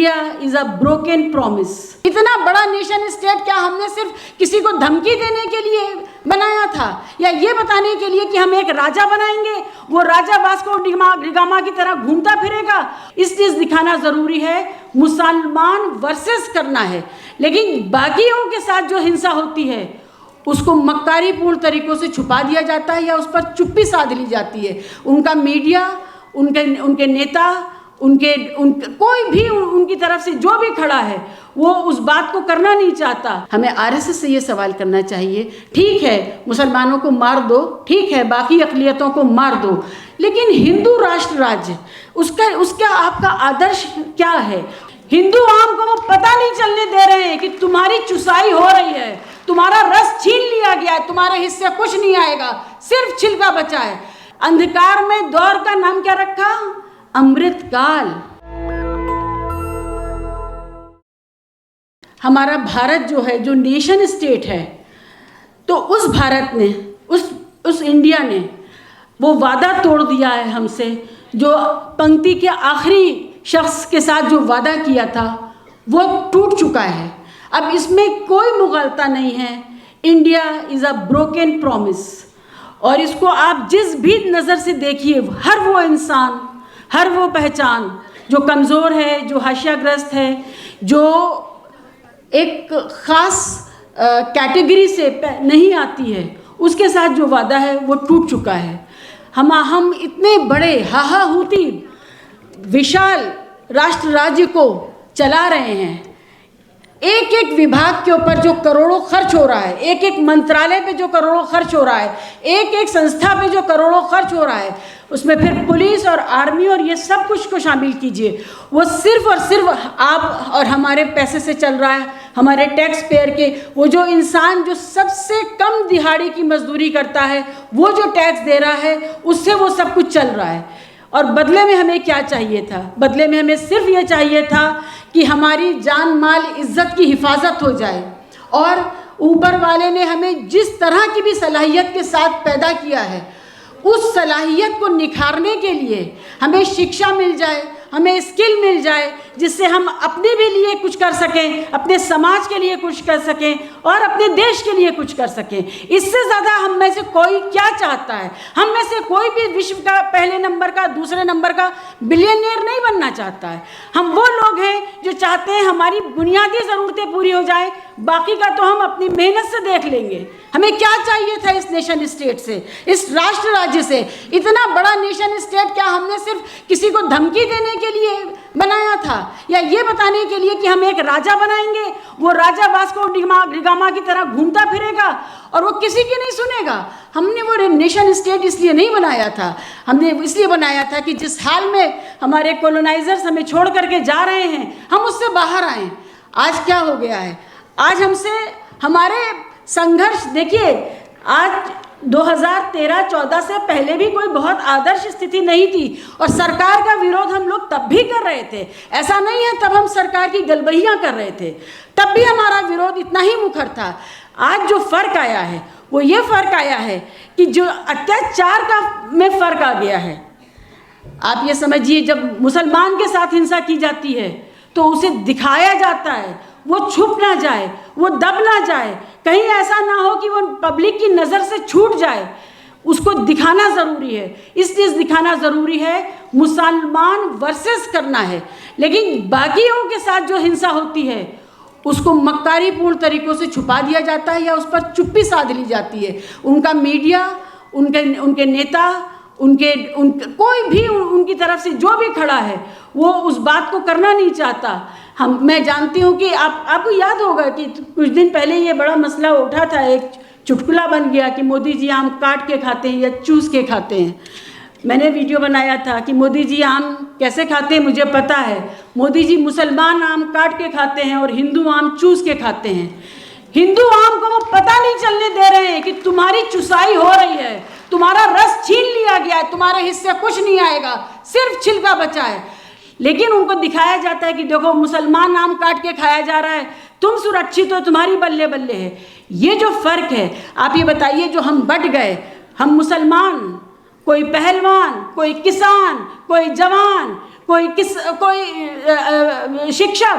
India is a broken promise. इतना बड़ा nation state क्या हमने सिर्फ किसी को धमकी देने के लिए बनाया था, या ये बताने के लिए कि हम एक राजा बनाएंगे, वो राजा वास्को डिगामा की तरह घूमता फिरेगा? इस चीज दिखाना जरूरी है। मुसलमान वर्सेस करना है, लेकिन बाकियों के साथ जो हिंसा होती है उसको मक्कारीपूर्ण तरीकों से छुपा दिया जाता है या उस पर चुप्पी साध ली जाती है। उनका मीडिया, उनके नेता, कोई भी उनकी तरफ से जो भी खड़ा है वो उस बात को करना नहीं चाहता। हमें आरएसएस से ये सवाल करना चाहिए, ठीक है मुसलमानों को मार दो, ठीक है बाकी अक़लियतों को मार दो, लेकिन हिंदू राष्ट्र राज्य उसका आपका आदर्श क्या है? हिंदू आम को वो पता नहीं चलने दे रहे हैं कि तुम्हारी चुसाई हो रही है, तुम्हारा रस छीन लिया गया है, तुम्हारे हिस्से कुछ नहीं आएगा, सिर्फ छिलका बचा है। अंधकार में दौर का नाम क्या रखा? अमृतकाल। हमारा भारत जो है, जो नेशन स्टेट है, तो उस भारत ने, उस इंडिया ने वो वादा तोड़ दिया है हमसे, जो पंक्ति के आखिरी शख्स के साथ जो वादा किया था वो टूट चुका है। अब इसमें कोई मुग़ालता नहीं है। India is a broken promise, और इसको आप जिस भी नज़र से देखिए, हर वो इंसान, हर वो पहचान जो कमज़ोर है, जो हाशियाग्रस्त है, जो एक ख़ास कैटेगरी से नहीं आती है, उसके साथ जो वादा है वो टूट चुका है। हम इतने बड़े हाहाहूती विशाल राष्ट्र राज्य को चला रहे हैं, एक एक विभाग के ऊपर जो करोड़ों खर्च हो रहा है, एक एक मंत्रालय पे जो करोड़ों खर्च हो रहा है, एक एक संस्था पे जो करोड़ों खर्च हो रहा है, उसमें फिर पुलिस और आर्मी और ये सब कुछ को शामिल कीजिए, वो सिर्फ और सिर्फ आप और हमारे पैसे से चल रहा है, हमारे टैक्स पेयर के। वो जो इंसान जो सबसे कम दिहाड़ी की मजदूरी करता है, वो जो टैक्स दे रहा है, उससे वो सब कुछ चल रहा है। और बदले में हमें क्या चाहिए था? बदले में हमें सिर्फ ये चाहिए था कि हमारी जान माल इज्जत की हिफाजत हो जाए, और ऊपर वाले ने हमें जिस तरह की भी सलाहियत के साथ पैदा किया है, उस सलाहियत को निखारने के लिए हमें शिक्षा मिल जाए, हमें स्किल मिल जाए, जिससे हम अपने भी लिए कुछ कर सकें, अपने समाज के लिए कुछ कर सकें और अपने देश के लिए कुछ कर सकें। इससे ज़्यादा हम में से कोई क्या चाहता है? हम में से कोई भी विश्व का पहले नंबर का, दूसरे नंबर का बिलियनियर नहीं बनना चाहता है। हम वो लोग हैं जो चाहते हैं हमारी बुनियादी ज़रूरतें पूरी हो जाए, बाकी का तो हम अपनी मेहनत से देख लेंगे। हमें क्या चाहिए था इस नेशन स्टेट से, इस राष्ट्र राज्य से? इतना बड़ा नेशन स्टेट क्या हमने सिर्फ किसी को धमकी देने के लिए बनाया था, या ये बताने के लिए कि हम एक राजा बनाएंगे, वो राजा वास्को डिगामा की तरह घूमता फिरेगा और वो किसी की नहीं सुनेगा? हमने वो नेशन स्टेट इसलिए नहीं बनाया था, हमने इसलिए बनाया था कि जिस हाल में हमारे कॉलोनाइजर्स हमें छोड़ करके जा रहे हैं, हम उससे बाहर आएँ। आज क्या हो गया है? आज हमसे हमारे संघर्ष देखिए, आज 2013-14 से पहले भी कोई बहुत आदर्श स्थिति नहीं थी, और सरकार का विरोध हम लोग तब भी कर रहे थे। ऐसा नहीं है तब हम सरकार की गलबहियाँ कर रहे थे, तब भी हमारा विरोध इतना ही मुखर था। आज जो फ़र्क आया है वो ये फ़र्क आया है कि जो अत्याचार का में फ़र्क आ गया है। आप ये समझिए, जब मुसलमान के साथ हिंसा की जाती है तो उसे दिखाया जाता है, वो छुप ना जाए, वो दब ना जाए, कहीं ऐसा ना हो कि वो पब्लिक की नज़र से छूट जाए, उसको दिखाना ज़रूरी है। इसलिए दिखाना ज़रूरी है, मुसलमान वर्सेस करना है, लेकिन बाकियों के साथ जो हिंसा होती है उसको मक्कारीपूर्ण तरीकों से छुपा दिया जाता है या उस पर चुप्पी साध ली जाती है। उनका मीडिया, उनके नेता, कोई भी उनकी तरफ से जो भी खड़ा है वो उस बात को करना नहीं चाहता। मैं जानती हूँ कि आपको याद होगा कि कुछ दिन पहले ये बड़ा मसला उठा था, एक चुटकुला बन गया कि मोदी जी आम काट के खाते हैं या चूस के खाते हैं। मैंने वीडियो बनाया था कि मोदी जी आम कैसे खाते हैं मुझे पता है, मोदी जी मुसलमान आम काट के खाते हैं और हिंदू आम चूस के खाते हैं। हिंदू आम को वो पता नहीं चलने दे रहे हैं कि तुम्हारी चुसाई हो रही है, तुम्हारा रस छीन लिया गया है, तुम्हारे हिस्से कुछ नहीं आएगा, सिर्फ छिलका बचा है। लेकिन उनको दिखाया जाता है कि देखो मुसलमान आम काट के खाया जा रहा है, तुम सुरक्षित हो, तुम्हारी बल्ले बल्ले है। ये जो फ़र्क है, आप ये बताइए, जो हम बट गए, हम मुसलमान, कोई पहलवान, कोई किसान, कोई जवान, कोई शिक्षक,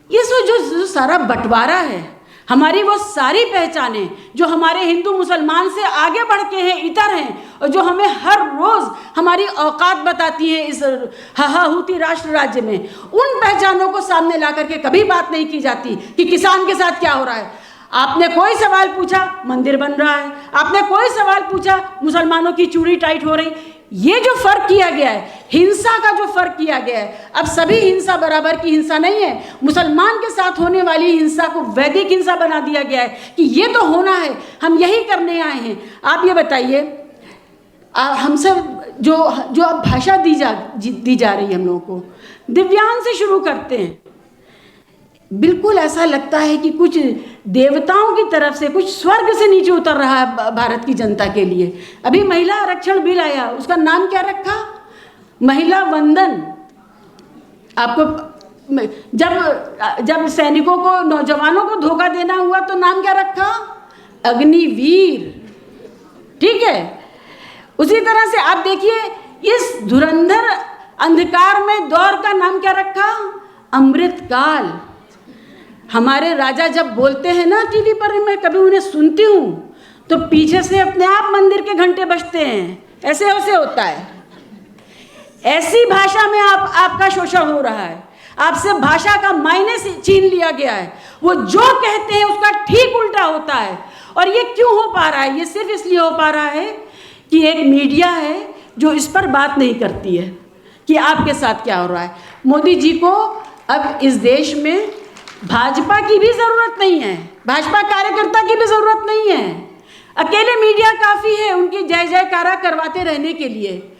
ये जो सारा बंटवारा है, हमारी वो सारी पहचानें जो हमारे हिंदू मुसलमान से आगे बढ़ के हैं, इतर हैं, और जो हमें हर रोज़ हमारी औकात बताती हैं इस हाहाहूती राष्ट्र राज्य में, उन पहचानों को सामने ला करके कभी बात नहीं की जाती कि किसान के साथ क्या हो रहा है। आपने कोई सवाल पूछा, मंदिर बन रहा है। आपने कोई सवाल पूछा, मुसलमानों की चूड़ी टाइट हो रही। ये जो फर्क किया गया है, हिंसा का जो फर्क किया गया है, अब सभी हिंसा बराबर की हिंसा नहीं है। मुसलमान के साथ होने वाली हिंसा को वैदिक हिंसा बना दिया गया है कि ये तो होना है, हम यही करने आए हैं। आप ये बताइए, हमसे जो अब भाषा दी जा रही है हम लोगों को, दिव्यांग से शुरू करते हैं। बिल्कुल ऐसा लगता है कि कुछ देवताओं की तरफ से, कुछ स्वर्ग से नीचे उतर रहा है भारत की जनता के लिए। अभी महिला आरक्षण बिल आया, उसका नाम क्या रखा? महिला वंदन। आपको जब सैनिकों को, नौजवानों को धोखा देना हुआ तो नाम क्या रखा? अग्निवीर। ठीक है, उसी तरह से आप देखिए, इस धुरंधर अंधकार में दौर का नाम क्या रखा? अमृतकाल। हमारे राजा जब बोलते हैं ना टीवी पर, मैं कभी उन्हें सुनती हूँ तो पीछे से अपने आप मंदिर के घंटे बजते हैं, ऐसे ऐसे होता है। ऐसी भाषा में आपका शोषण हो रहा है, आपसे भाषा का मायने छीन लिया गया है। वो जो कहते हैं उसका ठीक उल्टा होता है। और ये क्यों हो पा रहा है? ये सिर्फ इसलिए हो पा रहा है कि एक मीडिया है जो इस पर बात नहीं करती है कि आपके साथ क्या हो रहा है। मोदी जी को अब इस देश में भाजपा की भी ज़रूरत नहीं है, भाजपा कार्यकर्ता की भी ज़रूरत नहीं है। अकेले मीडिया काफ़ी है उनकी जय जयकारा करवाते रहने के लिए।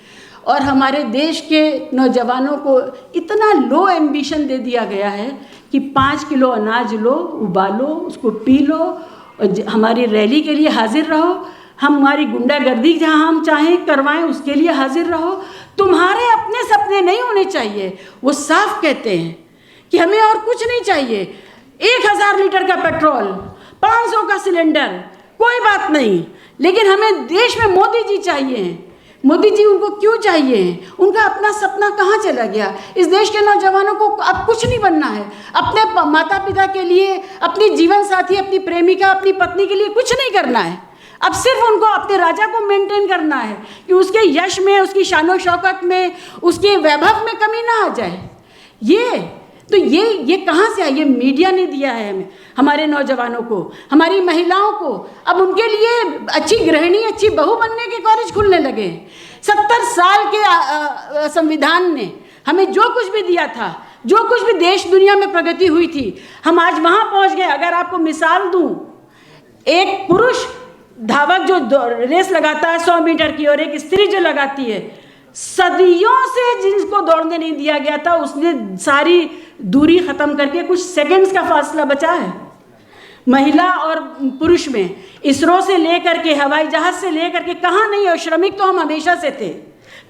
और हमारे देश के नौजवानों को इतना लो एम्बिशन दे दिया गया है कि 5 किलो अनाज लो, उबालो, उसको पी लो, और हमारी रैली के लिए हाजिर रहो, हमारी गुंडागर्दी जहाँ हम चाहें करवाएं उसके लिए हाजिर रहो। तुम्हारे अपने सपने नहीं होने चाहिए। वो साफ कहते हैं कि हमें और कुछ नहीं चाहिए। 1000 लीटर का पेट्रोल, 500 का सिलेंडर, कोई बात नहीं, लेकिन हमें देश में मोदी जी चाहिए। मोदी जी उनको क्यों चाहिए? उनका अपना सपना कहाँ चला गया? इस देश के नौजवानों को अब कुछ नहीं बनना है। अपने माता पिता के लिए, अपनी जीवन साथी, अपनी प्रेमिका, अपनी पत्नी के लिए कुछ नहीं करना है। अब सिर्फ उनको अपने राजा को मेंटेन करना है कि उसके यश में, उसकी शानो शौकत में, उसके वैभव में कमी ना आ जाए। ये कहाँ से आया? ये मीडिया ने दिया है हमें, हमारे नौजवानों को, हमारी महिलाओं को। अब उनके लिए अच्छी गृहिणी, अच्छी बहू बनने के कॉलेज खुलने लगे। 70 साल के संविधान ने हमें जो कुछ भी दिया था, जो कुछ भी देश दुनिया में प्रगति हुई थी, हम आज वहाँ पहुँच गए। अगर आपको मिसाल दूँ, एक पुरुष धावक जो रेस लगाता है 100 मीटर की, और एक स्त्री जो लगाती है, सदियों से जिसको दौड़ने नहीं दिया गया था, उसने सारी दूरी खत्म करके कुछ सेकंड्स का फासला बचा है महिला और पुरुष में। इसरो से लेकर के, हवाई जहाज से लेकर के, कहाँ नहीं? और श्रमिक तो हम हमेशा से थे,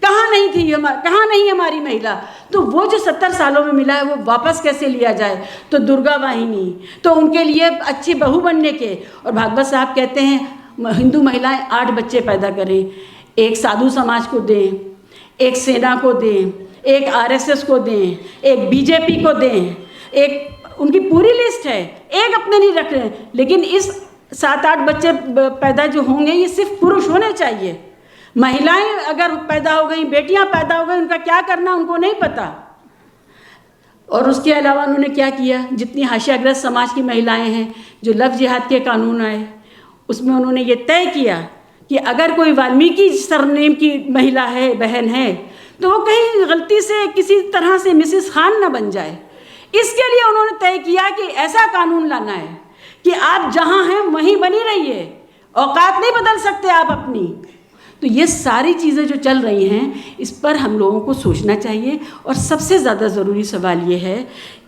कहाँ नहीं थी, कहाँ नहीं हमारी महिला? तो वो जो 70 सालों में मिला है वो वापस कैसे लिया जाए? तो दुर्गा वाहिनी, तो उनके लिए अच्छी बहू बनने के। और भागवत साहब कहते हैं हिंदू महिलाएं 8 बच्चे पैदा करें, एक साधु समाज को दें, एक सेना को दें, एक आरएसएस को दें, एक बीजेपी को दें, एक उनकी पूरी लिस्ट है, एक अपने नहीं रख रहे हैं। लेकिन इस 7-8 बच्चे पैदा जो होंगे ये सिर्फ पुरुष होने चाहिए। महिलाएं अगर पैदा हो गई, बेटियां पैदा हो गई, उनका क्या करना उनको नहीं पता। और उसके अलावा उन्होंने क्या किया? जितनी हाशियाग्रस्त समाज की महिलाएं हैं, जो लव जिहाद के कानून आए, उसमें उन्होंने ये तय किया कि अगर कोई वाल्मीकि सरनेम की महिला है, बहन है, तो वो कहीं गलती से किसी तरह से मिसेस खान ना बन जाए। इसके लिए उन्होंने तय किया कि ऐसा कानून लाना है कि आप जहाँ हैं वहीं बनी रहिए, औकात नहीं बदल सकते आप अपनी। तो ये सारी चीज़ें जो चल रही हैं, इस पर हम लोगों को सोचना चाहिए। और सबसे ज़्यादा ज़रूरी सवाल ये है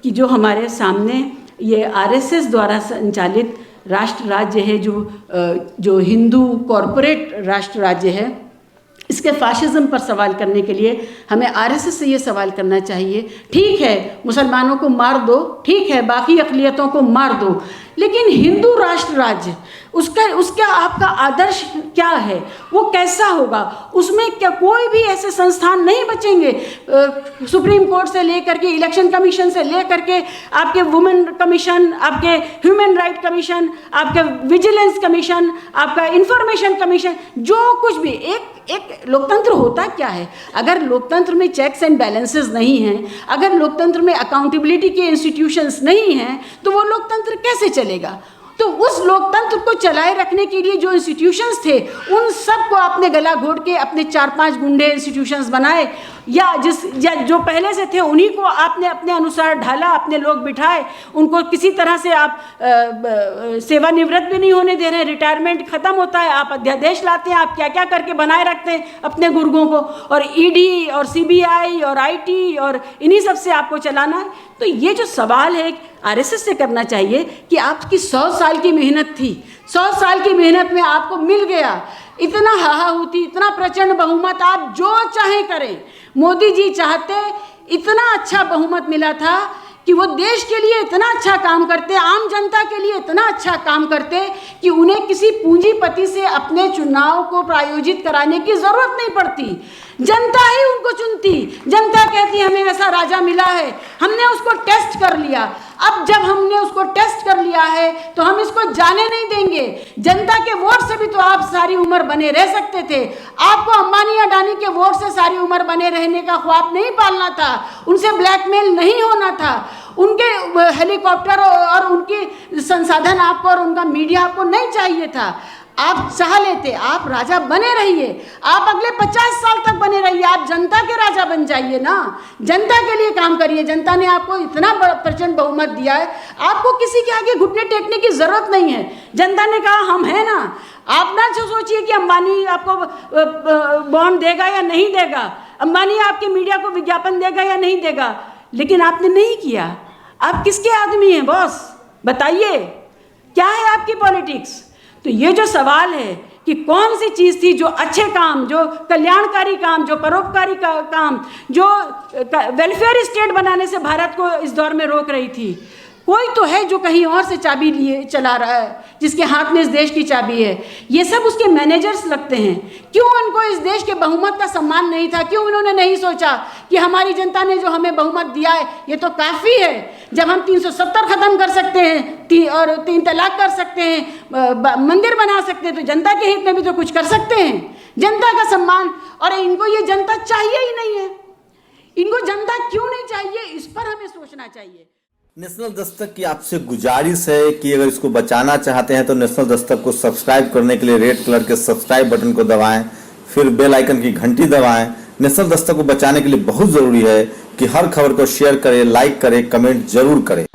कि जो हमारे सामने ये आरएसएस द्वारा संचालित राष्ट्र राज्य है, जो हिंदू कॉरपोरेट राष्ट्र राज्य है, इसके फाशिज्म पर सवाल करने के लिए हमें आरएसएस से ये सवाल करना चाहिए। ठीक है, मुसलमानों को मार दो, ठीक है, बाकी अक़लियतों को मार दो, लेकिन हिंदू राष्ट्र राज्य उसका आपका आदर्श क्या है, वो कैसा होगा, उसमें क्या कोई भी ऐसे संस्थान नहीं बचेंगे। सुप्रीम कोर्ट से लेकर के, इलेक्शन कमीशन से लेकर के, आपके वुमेन कमीशन, आपके ह्यूमन राइट कमीशन, आपके विजिलेंस कमीशन, आपका इंफॉर्मेशन कमीशन, जो कुछ भी एक लोकतंत्र होता क्या है। अगर लोकतंत्र में चेक्स एंड बैलेंसेस नहीं हैं, अगर लोकतंत्र में अकाउंटेबिलिटी के इंस्टीट्यूशंस नहीं हैं, तो वो लोकतंत्र कैसे चलेगा। तो उस लोकतंत्र को चलाए रखने के लिए जो इंस्टीट्यूशंस थे, उन सब को आपने गला घोट के अपने 4-5 गुंडे इंस्टीट्यूशंस बनाए, या जो पहले से थे उन्हीं को आपने अपने अनुसार ढाला, अपने लोग बिठाए, उनको किसी तरह से आप सेवानिवृत्त भी नहीं होने दे रहे हैं। रिटायरमेंट खत्म होता है, आप अध्यादेश लाते हैं, आप क्या क्या करके बनाए रखते हैं अपने गुर्गों को, और ईडी और सीबीआई और आईटी और इन्हीं सब से आपको चलाना है। तो ये जो सवाल है आरएसएस से करना चाहिए कि आपकी 100 साल की मेहनत थी, 100 साल की मेहनत में आपको मिल गया इतना हाहाहुती, इतना प्रचंड बहुमत, आप जो चाहें करें। मोदी जी चाहते, इतना अच्छा बहुमत मिला था कि वो देश के लिए इतना अच्छा काम करते, आम जनता के लिए इतना अच्छा काम करते कि उन्हें किसी पूंजीपति से अपने चुनाव को प्रायोजित कराने की जरूरत नहीं पड़ती। जनता ही उनको चुनती, जनता कहती हमें ऐसा राजा मिला है, हमने उसको टेस्ट कर लिया। अब जब हमने उसको टेस्ट कर लिया है तो हम इसको जाने नहीं देंगे। जनता के वोट से भी तो आप सारी उम्र बने रह सकते थे। आपको अंबानी अडानी के वोट से सारी उम्र बने रहने का ख्वाब नहीं पालना था, उनसे ब्लैकमेल नहीं होना था, उनके हेलीकॉप्टर और उनकी संसाधन आपको और उनका मीडिया आपको नहीं चाहिए था। आप चाह लेते, आप राजा बने रहिए, आप अगले 50 साल तक बने रहिए, आप जनता के राजा बन जाइए ना, जनता के लिए काम करिए। जनता ने आपको इतना बड़ा प्रचंड बहुमत दिया है, आपको किसी के आगे घुटने टेकने की जरूरत नहीं है। जनता ने कहा हम हैं ना। आप ना जो सोचिए कि अंबानी आपको बॉन्ड देगा या नहीं देगा, अंबानी आपके मीडिया को विज्ञापन देगा या नहीं देगा, लेकिन आपने नहीं किया। आप किसके आदमी हैं बॉस, बताइए क्या है आपकी पॉलिटिक्स। तो ये जो सवाल है कि कौन सी चीज़ थी जो अच्छे काम, जो कल्याणकारी काम, जो परोपकारी काम, जो वेलफेयर स्टेट बनाने से भारत को इस दौर में रोक रही थी। कोई तो है जो कहीं और से चाबी लिए चला रहा है, जिसके हाथ में इस देश की चाबी है। ये सब उसके मैनेजर्स लगते हैं। क्यों उनको इस देश के बहुमत का सम्मान नहीं था? क्यों उन्होंने नहीं सोचा कि हमारी जनता ने जो हमें बहुमत दिया है ये तो काफ़ी है। जब हम 370 खत्म कर सकते हैं और 3 तलाक कर सकते हैं, मंदिर बना सकते हैं, तो जनता के हित में भी तो कुछ कर सकते हैं। जनता का सम्मान, और इनको ये जनता चाहिए ही नहीं है। इनको जनता क्यों नहीं चाहिए, इस पर हमें सोचना चाहिए। नेशनल दस्तक की आपसे गुजारिश है कि अगर इसको बचाना चाहते हैं तो नेशनल दस्तक को सब्सक्राइब करने के लिए रेड कलर के सब्सक्राइब बटन को दबाएं, फिर बेल आइकन की घंटी दबाएं। नेशनल दस्तक को बचाने के लिए बहुत जरूरी है कि हर खबर को शेयर करें, लाइक करें, कमेंट जरूर करें।